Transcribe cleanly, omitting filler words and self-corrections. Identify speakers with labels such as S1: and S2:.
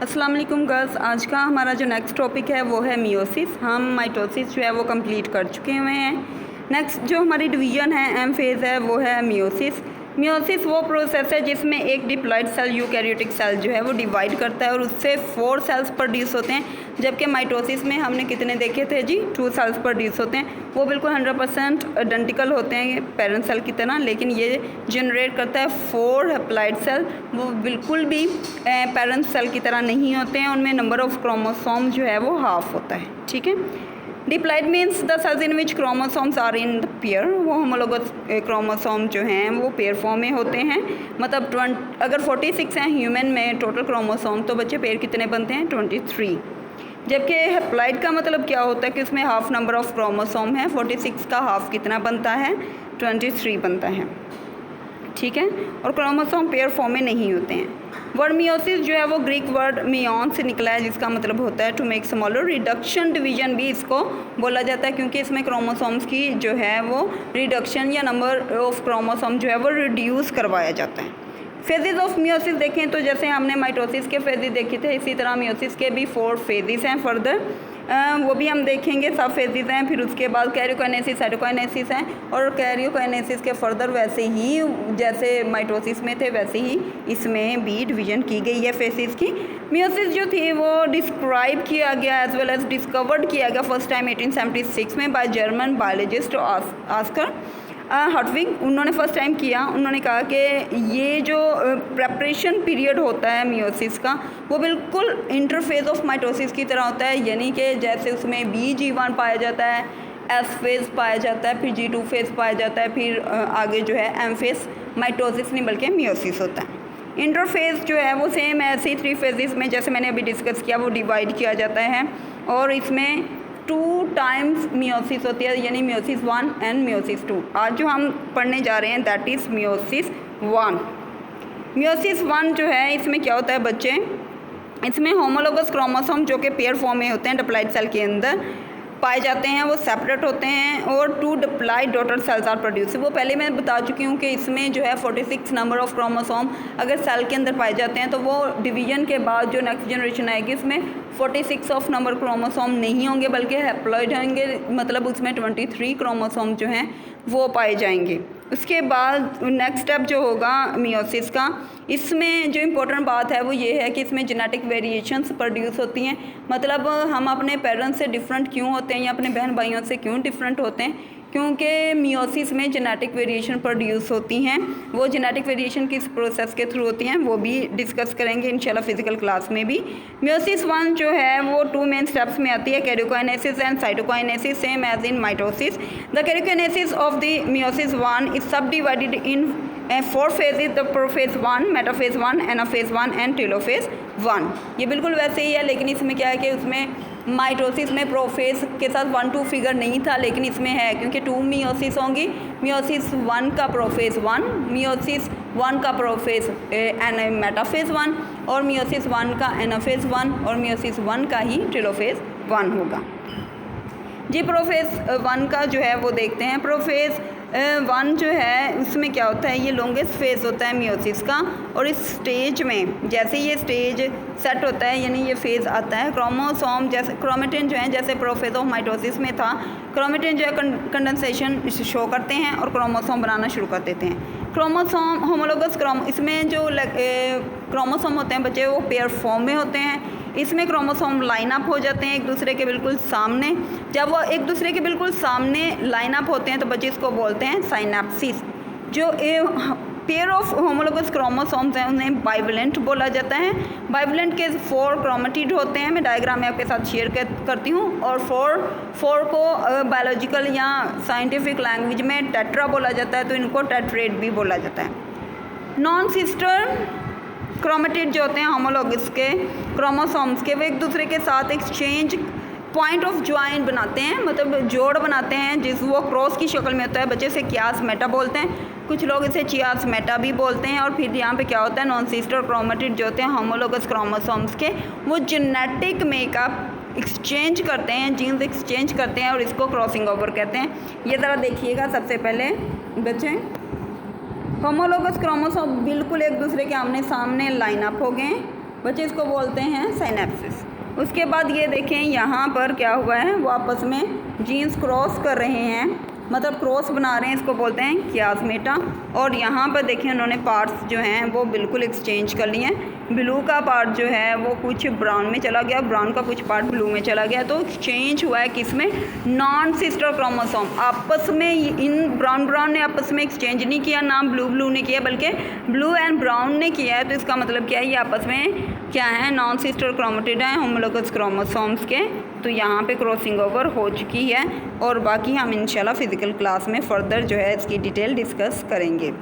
S1: अस्सलाम वालेकुम गर्ल्स। आज का हमारा जो नेक्स्ट टॉपिक है वो है मियोसिस। हम माइटोसिस जो है वो कंप्लीट कर चुके हुए हैं। नेक्स्ट जो हमारी डिवीज़न है एम फेज़ है वो है मियोसिस। मियोसिस वो प्रोसेस है जिसमें एक डिप्लॉइड सेल यूकैरियोटिक सेल जो है वो डिवाइड करता है और उससे 4 सेल्स प्रोड्यूस होते हैं, जबकि माइटोसिस में हमने कितने देखे थे जी, 2 सेल्स प्रोड्यूस होते हैं। वो बिल्कुल 100% आइडेंटिकल होते हैं पेरेंट सेल की तरह, लेकिन ये जनरेट करता है 4 हैप्लॉइड सेल। वो बिल्कुल भी पेरेंट सेल की तरह नहीं होते हैं, उनमें नंबर ऑफ क्रोमोसोम जो है वो हाफ होता है। ठीक है। Diploid means the cells in which chromosomes are in the pair. वो होमोलोगस क्रोमोसोम जो हैं वो पेयर फॉर्म में होते हैं। मतलब अगर 46 हैं ह्यूमन में टोटल क्रोमोसोम, तो बच्चे पेयर कितने बनते हैं? 23। जबकि हैप्लॉइड का मतलब क्या होता है कि उसमें हाफ नंबर ऑफ क्रोमोसोम है। 46 का हाफ कितना बनता है? 23 बनता है। ठीक है। और क्रोमोसोम पेयर फॉर्म में नहीं होते हैं। वर्ड मियोसिस जो है वो ग्रीक वर्ड मियोन से निकला है, जिसका मतलब होता है to make smaller. Reduction division भी इसको बोला जाता है, क्योंकि इसमें क्रोमोसोम्स की जो है वो रिडक्शन या नंबर ऑफ क्रोमोसोम जो है वो रिड्यूस करवाया जाता है। फेजेस ऑफ मियोसिस देखें तो जैसे हमने माइटोसिस के फेजेस देखे थे, इसी तरह मियोसिस के भी 4 फेजेस हैं फर्दर। वो भी हम देखेंगे, सब फेजेस हैं। फिर उसके बाद कैरियोकाइनेसिस, साइटोकाइनेसिस हैं, और कैरियोकाइनेसिस के फर्दर वैसे ही जैसे माइटोसिस में थे वैसे ही इसमें भी डिवीजन की गई है फेजेस की। मियोसिस जो थी वो डिस्क्राइब किया गया एज वेल एज डिस्कवर्ड किया गया फर्स्ट टाइम 1876 में बाय जर्मन बायोलॉजिस्ट ऑस्कर हर्टविग। उन्होंने फर्स्ट टाइम किया। उन्होंने कहा कि ये जो प्रेपरेशन पीरियड होता है मियोसिस का, वो बिल्कुल इंटरफेज ऑफ माइटोसिस की तरह होता है, यानी कि जैसे उसमें G1 पाया जाता है, S फेज़ पाया जाता है, फिर G2 फेज़ पाया जाता है, फिर आगे जो है M फेज़ माइटोसिस नहीं बल्कि मियोसिस होता है। इंटरफेज जो है वो सेम ऐसे ही 3 फेजेस में जैसे मैंने अभी डिस्कस किया वो डिवाइड किया जाता है, और इसमें 2 टाइम्स मियोसिस होती है, यानी मियोसिस 1 एंड मियोसिस 2। आज जो हम पढ़ने जा रहे हैं दैट इज़ मियोसिस 1। मियोसिस 1 जो है इसमें क्या होता है बच्चे, इसमें होमोलोगस क्रोमोसोम जो कि पेयर फॉर्म में होते हैं डिप्लॉइड सेल के अंदर पाए जाते हैं, वो सेपरेट होते हैं, और 2 diploid daughter cells are produce. वो पहले मैं बता चुकी हूँ कि इसमें जो है 46 नंबर ऑफ क्रोमोसोम अगर सेल के अंदर पाए जाते हैं, तो वो डिवीजन के बाद जो नेक्स्ट जनरेशन आएगी उसमें 46 ऑफ नंबर क्रोमोसोम नहीं होंगे बल्कि हैप्लॉइड होंगे, मतलब उसमें 23 क्रोमोसोम जो हैं वो पाए जाएंगे। उसके बाद नेक्स्ट स्टेप जो होगा मियोसिस का, इसमें जो इम्पोर्टेंट बात है वो ये है कि इसमें जेनेटिक वेरिएशंस प्रोड्यूस होती हैं। मतलब हम अपने पेरेंट्स से डिफरेंट क्यों होते हैं या अपने बहन भाइयों से क्यों डिफरेंट होते हैं, क्योंकि मियोसिस में जेनेटिक वेरिएशन प्रोड्यूस होती हैं। वो जेनेटिक वेरिएशन किस प्रोसेस के थ्रू होती हैं वो भी डिस्कस करेंगे इंशाल्लाह फिजिकल क्लास में भी। मियोसिस 1 जो है वो 2 मेन स्टेप्स में आती है, karyokinesis and cytokinesis, same as in mitosis. The karyokinesis of the meiosis 1 is subdivided in 4 phases, the prophase 1, metaphase 1, anaphase 1 and telophase 1। ये बिल्कुल वैसे ही है, लेकिन इसमें क्या है कि उसमें माइटोसिस में प्रोफेज के साथ 1-2 फिगर नहीं था, लेकिन इसमें है क्योंकि 2 मियोसिस होंगी। मियोसिस 1 का प्रोफेज 1, मियोसिस 1 का प्रोफेज मेटाफेज 1, और मियोसिस 1 का एनाफेज 1, और मियोसिस 1 का ही टेलोफेज 1 होगा जी। प्रोफेज 1 का जो है वो देखते हैं। प्रोफेज 1 जो है उसमें क्या होता है, ये लॉन्गेस्ट फेज़ होता है मियोसिस का, और इस स्टेज में जैसे ये स्टेज सेट होता है यानी ये फेज़ आता है, क्रोमोसोम जैसे क्रोमेटिन जो है जैसे प्रोफेज ऑफ माइटोसिस में था, क्रोमेटिन जो है कंडेंसेशन शो करते हैं और क्रोमोसोम बनाना शुरू कर देते हैं। क्रोमोसोम होमोलोगस इसमें जो क्रोमोसोम होते हैं बच्चे वो पेयर फॉर्म में होते हैं। इसमें क्रोमोसोम लाइन अप हो जाते हैं एक दूसरे के बिल्कुल सामने। जब वो एक दूसरे के बिल्कुल सामने लाइन अप होते हैं तो बच्चे इसको बोलते हैं साइनेप्सिस। जो पेयर ऑफ होमोलोगस क्रोमोसोम्स हैं उन्हें बाइवेलेंट बोला जाता है। बाइवेलेंट के 4 क्रोमेटिड होते हैं, मैं डायग्राम में आपके साथ शेयर करती हूँ, और 4 को बायोलॉजिकल या साइंटिफिक लैंग्वेज में टेट्रा बोला जाता है, तो इनको टेट्रेट भी बोला जाता है। नॉन सिस्टर क्रोमेटिड जो होते हैं होमोलोगस के क्रोमोसोम्स के, वो एक दूसरे के साथ एक्सचेंज पॉइंट ऑफ ज्वाइन बनाते हैं, मतलब जोड़ बनाते हैं, जिस वो क्रॉस की शक्ल में होता है। बच्चे से कियास मेटा बोलते हैं, कुछ लोग इसे चियास मेटा भी बोलते हैं। और फिर यहाँ पे क्या होता है, नॉन सिस्टर क्रोमेटिड जो होते हैं होमोलोगस क्रोमोसोम्स के, वो जेनेटिक मेकअप एक्सचेंज करते हैं, जीन्स एक्सचेंज करते हैं, और इसको क्रॉसिंग ओवर कहते हैं। ये ज़रा देखिएगा सबसे पहले बच्चे, होमोलोगस क्रोमोसोम बिल्कुल एक दूसरे के आमने सामने लाइन अप हो गए, बच्चे इसको बोलते हैं साइनेप्सिस। उसके बाद ये देखें यहाँ पर क्या हुआ है, वो आपस में जीन्स क्रॉस कर रहे हैं, मतलब क्रॉस बना रहे हैं, इसको बोलते हैं कियास्मेटा। और यहाँ पर देखें उन्होंने पार्ट्स जो हैं वो बिल्कुल एक्सचेंज कर लिए हैं। ब्लू का पार्ट जो है वो कुछ ब्राउन में चला गया, ब्राउन का कुछ पार्ट ब्लू में चला गया। तो एक्सचेंज हुआ है किस में, नॉन सिस्टर क्रोमोसोम आपस में। इन ब्राउन ने आपस में एक्सचेंज नहीं किया, ना ब्लू ने किया, बल्कि ब्लू एंड ब्राउन ने किया है। तो इसका मतलब क्या है, ये आपस में क्या है, नॉन सिस्टर क्रोमेटिड हैं होमोलोगस क्रोमोसोम्स के। तो यहाँ पे क्रॉसिंग ओवर हो चुकी है और बाकी हम इंशाल्लाह फिज़िकल क्लास में फ़र्दर जो है इसकी डिटेल डिस्कस करेंगे।